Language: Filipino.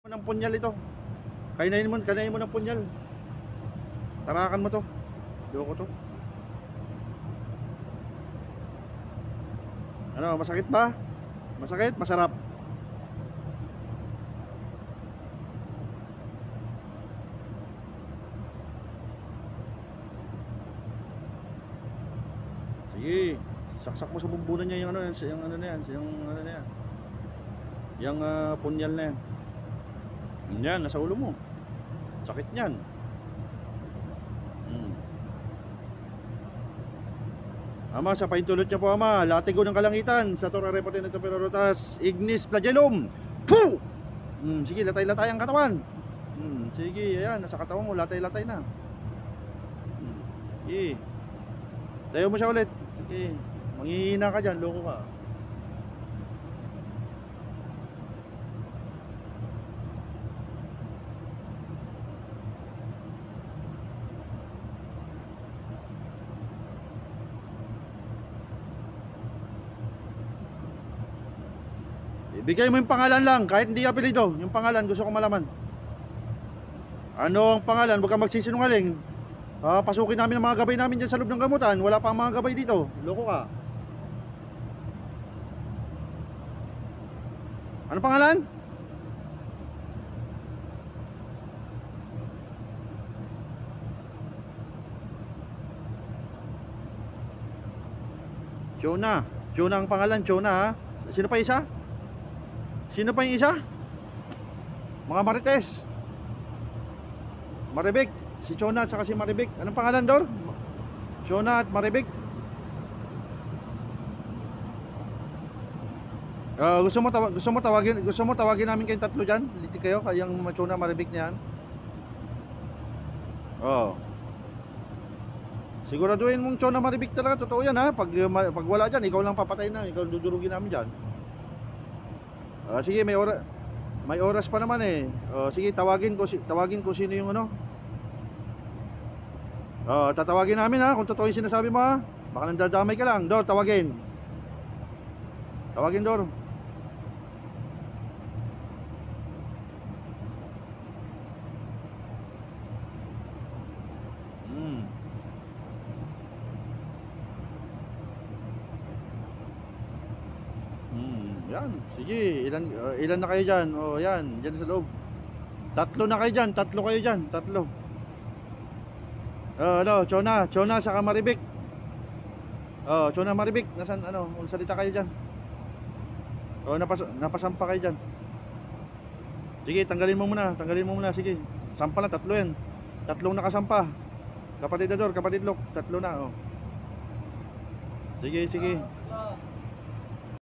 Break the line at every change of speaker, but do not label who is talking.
ng punyal ito. Kainain mo ng punyal. Tarakan mo to. Loko to. Ano, masakit ba? Masakit? Masarap? Sige, saksak mo sa bumbunan niya yung ano, yung ano na yan, yung ano na yan. Yung punyal na yan. Yan, nasa ulo mo. Sakit niyan. Ama, sa paintulot niya po, ama. Latigo ng kalangitan sa Torare Potenito Perotas Ignis Flagellum. Puh! Sige, latay-latay ang katawan. Sige, ayan, nasa katawan mo, latay-latay na. Sige. Tayo mo siya ulit. Sige. Manghihina ka dyan, loko ka. Ibigay mo yung pangalan lang, kahit hindi apelido. Yung pangalan, gusto ko malaman. Ano ang pangalan? Huwag kang magsisinungaling. Pasukin namin ang mga gabay namin dyan sa loob ng gamutan. Wala pa ang mga gabay dito. Loko ka. Ano pangalan? Jonah. Jonah ang pangalan, Jonah ha. Sino pa isa? Sino pa yung isa? Mga Marites. Maribik. Si Jonah at saka si Maribik. Anong pangalan, Dor? Jonah at Maribik. Gusto mo tawagin namin kayong tatlo diyan? Litik kayo kayang Jonah, Maribik niyan. Siguraduhin mong Jonah, Maribik talaga, totoo yan ha. Pag wala diyan, ikaw lang papatayin na, ikaw dudurugin namin diyan. Sige, may oras pa naman eh. Sige, tawagin ko sino yung ano. Tatawagin namin ha, kung totoo yung sinasabi mo ha. Baka nandadamay ka lang. Dor, tawagin. Tawagin, Dor. Yan, sige, ilan na kayo dyan? Yan, dyan sa loob. Tatlo na kayo dyan, tatlo kayo dyan, tatlo. Ano, Chona saka Maribik. Chona, Maribik, nasan, ano, salita kayo dyan. Napasampa kayo dyan. Sige, tanggalin mo muna, sige. Sampa na, tatlo yan. Tatlong nakasampa. Kapatid Ador, kapatid Lok, tatlo na, Sige.